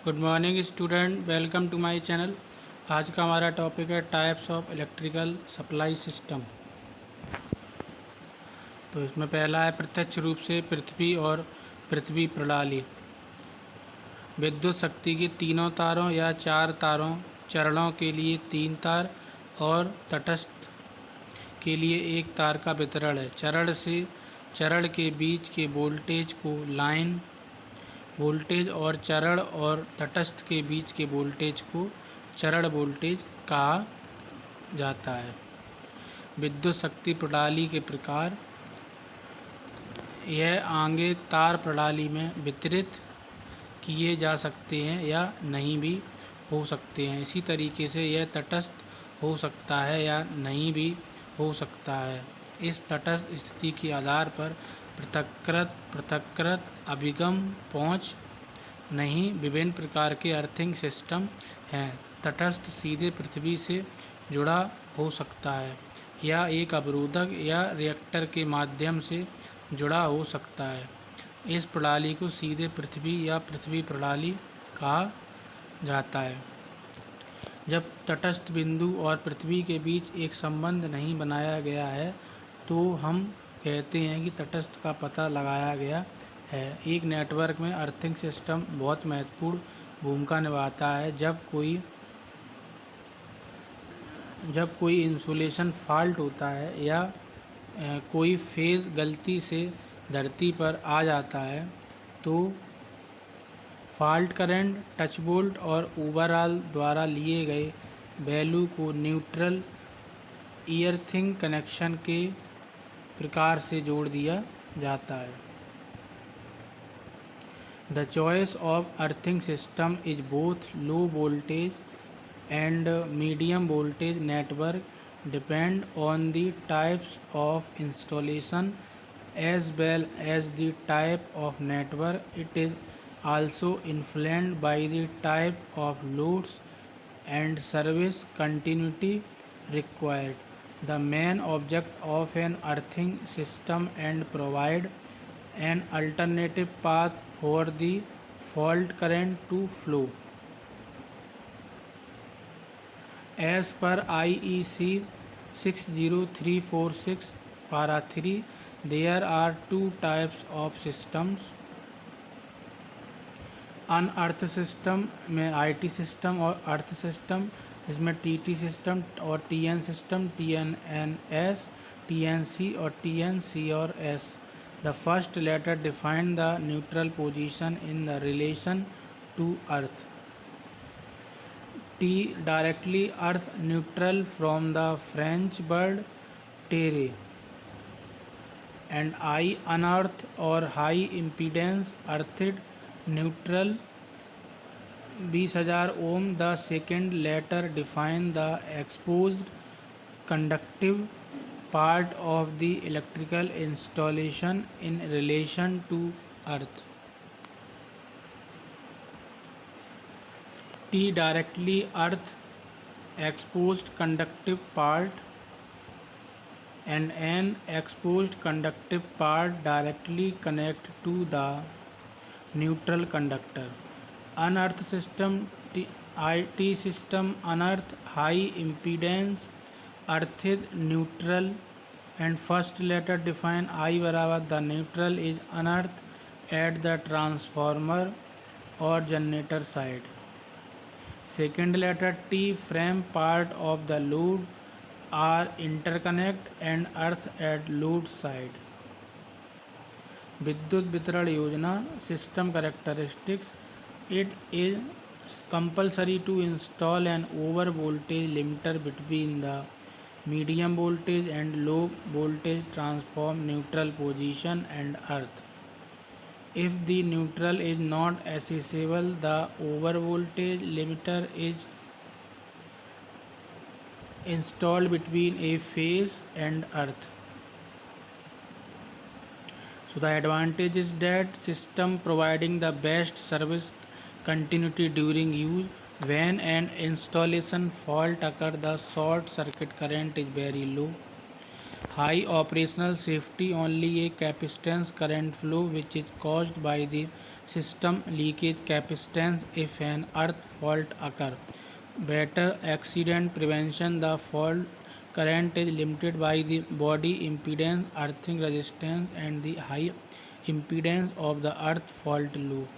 Good morning student, welcome to my channel. आज का हमारा टॉपिक है types of electrical supply system. तो इसमें पहला है प्रत्यक्ष रूप से पृथ्वी और पृथ्वी प्रणाली। विद्युत शक्ति के तीनों तारों या चार तारों चरणों के लिए तीन तार और तटस्थ के लिए एक तार का वितरण है। चरण से चरण के बीच के वोल्टेज को लाइन वोल्टेज और चरण और तटस्थ के बीच के वोल्टेज को चरण वोल्टेज कहा जाता है। विद्युत शक्ति प्रणाली के प्रकार, यह आगे तार प्रणाली में वितरित किए जा सकते हैं या नहीं भी हो सकते हैं। इसी तरीके से यह तटस्थ हो सकता है या नहीं भी हो सकता है। इस तटस्थ स्थिति के आधार पर पृथक्कृत अभिगम पहुँच नहीं। विभिन्न प्रकार के अर्थिंग सिस्टम हैं। तटस्थ सीधे पृथ्वी से जुड़ा हो सकता है या एक अवरोधक या रिएक्टर के माध्यम से जुड़ा हो सकता है। इस प्रणाली को सीधे पृथ्वी या पृथ्वी प्रणाली कहा जाता है। जब तटस्थ बिंदु और पृथ्वी के बीच एक संबंध नहीं बनाया गया है तो हम कहते हैं कि तटस्थ का पता लगाया गया है। एक नेटवर्क में अर्थिंग सिस्टम बहुत महत्वपूर्ण भूमिका निभाता है। जब कोई इंसुलेशन फॉल्ट होता है या कोई फेज गलती से धरती पर आ जाता है तो फॉल्ट करंट, टच बोल्ट और ओवरऑल द्वारा लिए गए वैल्यू को न्यूट्रल ईयरथिंग कनेक्शन के प्रकार से जोड़ दिया जाता है। The choice of earthing system is both low voltage and medium voltage network depend on the types of installation as well as the type of network. It is also influenced by the type of loads and service continuity required. The main object of an earthing system and provide an alternative path for the fault current to flow. As per IEC 60346 para 3, there are two types of systems. Unearth system में IT system और earth system, जिसमें TT system और TN system, TNNS, TNC और TNC और S. The first letter define the neutral position in the relation to Earth. T directly Earth neutral from the French word terre, and I unearth or high impedance earthed neutral 20,000 ohm. The second letter define the exposed conductive part of the electrical installation in relation to Earth. T directly Earth exposed conductive part, and an exposed conductive part directly connect to the neutral conductor. Unearth system, IT system unearth high impedance earthed neutral, and first letter define I बराबर the neutral is unearthed at the transformer or generator side. Second letter T frame part of the load are interconnect and earth at load side. विद्युत वितरण योजना system characteristics, it is compulsory to install an over voltage limiter between the medium voltage and low voltage transform neutral position and earth. If the neutral is not accessible, the over voltage limiter is installed between a phase and earth. So the advantage is that system providing the best service continuity during use. When an installation fault occurs, the short circuit current is very low. High operational safety, only a capacitance current flow which is caused by the system leakage capacitance if an earth fault occur. Better accident prevention, the fault current is limited by the body impedance, earthing resistance and the high impedance of the earth fault loop.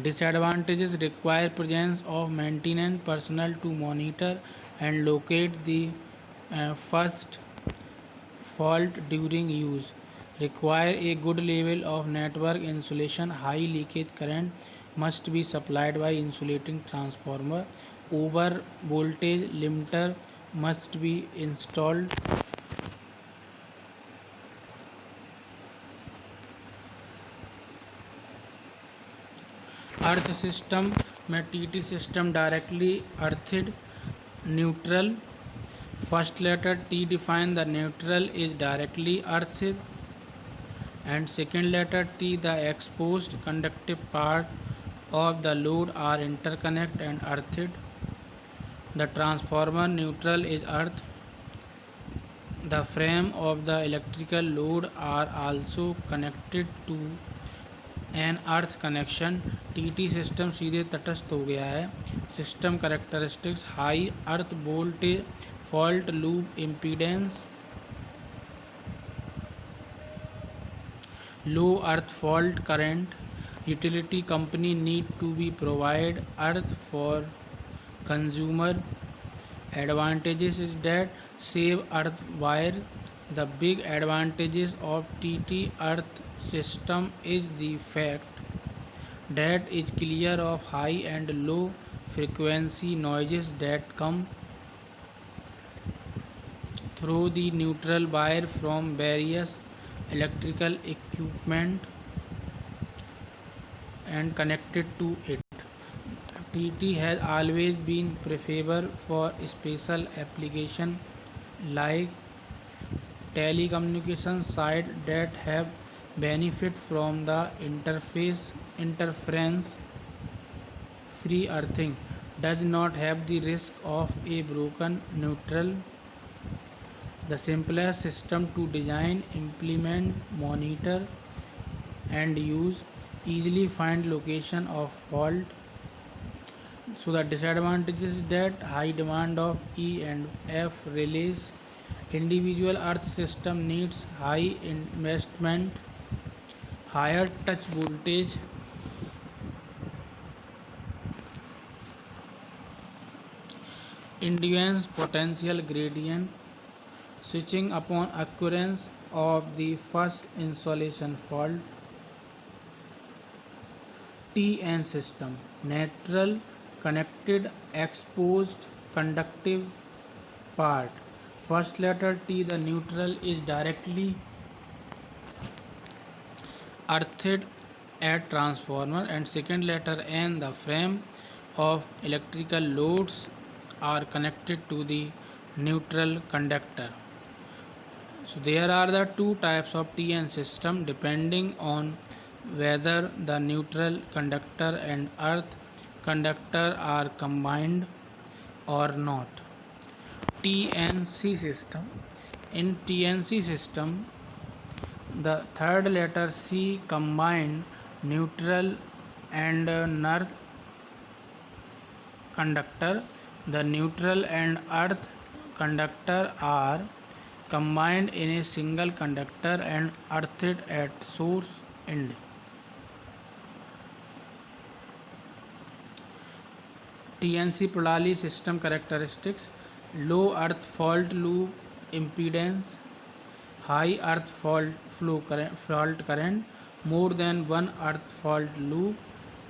Disadvantages: require presence of maintenance personnel to monitor and locate the first fault during use. Require a good level of network insulation. High leakage current must be supplied by insulating transformer. Over voltage limiter must be installed. Earth system में TT system directly earthed neutral. First letter T define the neutral is directly earthed, and second letter T the exposed conductive part of the load are interconnect and earthed. The transformer neutral is earth. The frame of the electrical load are also connected to an earth connection. TT system सीधे तटस्थ हो गया है. System characteristics: high earth voltage, fault loop impedance, low earth fault current. Utility company need to be provide earth for consumer. Advantages is that save earth wire. The big advantages of TT earth system is the fact that is clear of high and low frequency noises that come through the neutral wire from various electrical equipment and connected to it. TT has always been preferable for special application like telecommunication site that have benefit from the interference free earthing, does not have the risk of a broken neutral. The simplest system to design, implement, monitor and use, easily find location of fault. So the disadvantages is that high demand of E and F relays. Individual earth system needs high investment, higher touch voltage, induce potential gradient, switching upon occurrence of the first insulation fault. TN system: neutral, connected, exposed, conductive part. First letter T the neutral is directly earthed at transformer, and second letter N the frame of electrical loads are connected to the neutral conductor. So there are the two types of TN system depending on whether the neutral conductor and earth conductor are combined or not. TNC system: in TNC system, the third letter C combined neutral and earth conductor. The neutral and earth conductor are combined in a single conductor and earthed at source end. TNC प्रणाली system characteristics: low earth fault loop impedance, high earth fault current, more than one earth fault loop.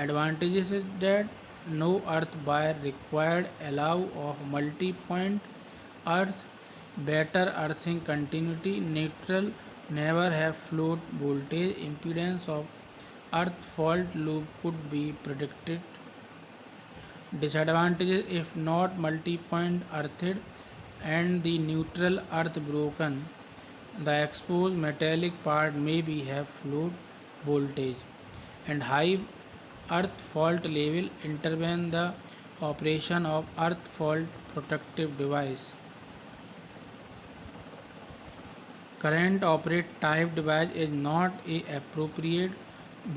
Advantages is that no earth wire required, allow of multi-point earth, better earthing continuity, neutral, never have float voltage, impedance of earth fault loop could be predicted. Disadvantages: if not multi-point earthed and the neutral earth broken, the exposed metallic part may be have float voltage, and high earth fault level intervene the operation of earth fault protective device. Current operate type device is not a appropriate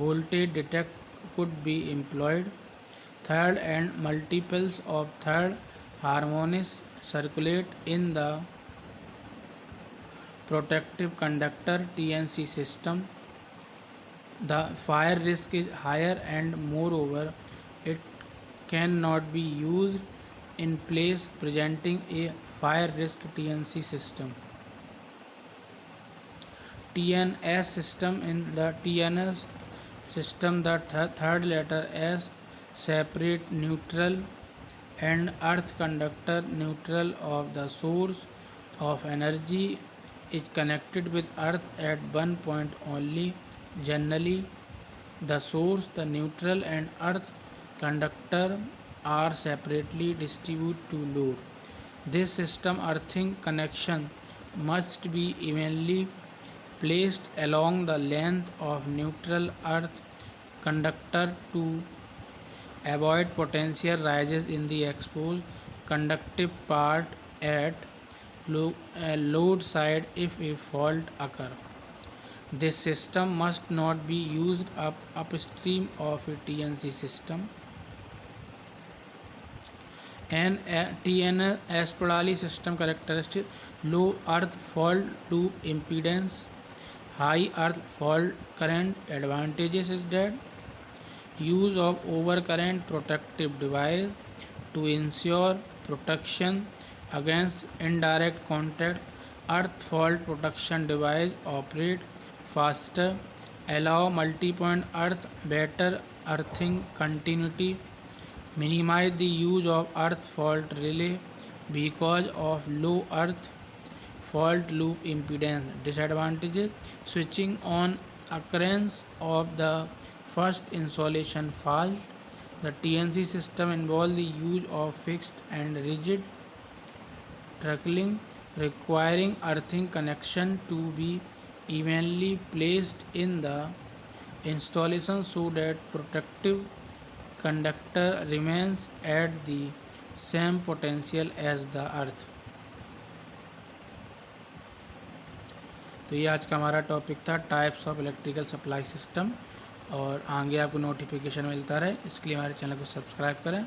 voltage detect could be employed. Third, and multiples of third harmonics circulate in the protective conductor TNC system. The fire risk is higher and moreover it cannot be used in place presenting a fire risk TNC system. TNS system. In the TNS system, the third letter S separate neutral and earth conductor. Neutral of the source of energy is connected with earth at one point only. Generally, the source, the neutral and earth conductor are separately distributed to load. This system earthing connection must be evenly placed along the length of neutral earth conductor to avoid potential rises in the exposed conductive part at load side if a fault occur. This system must not be used upstream of a TNC system. And TNS Pradali system characteristic: low earth fault loop impedance, high earth fault current. Advantages is that use of overcurrent protective device to ensure protection against indirect contact. Earth fault protection device operate faster, allow multi-point earth, better earthing continuity, minimize the use of earth fault relay because of low earth fault loop impedance. Disadvantages: switching on occurrence of the first insulation fault. The TNC system involves the use of fixed and rigid truckling requiring earthing connection to be evenly placed in the installation so that protective conductor remains at the same potential as the earth. तो ये आज का हमारा topic था types of electrical supply system, और आगे आपको notification मिलता रहे इसके लिए हमारे चैनल को सब्सक्राइब करें।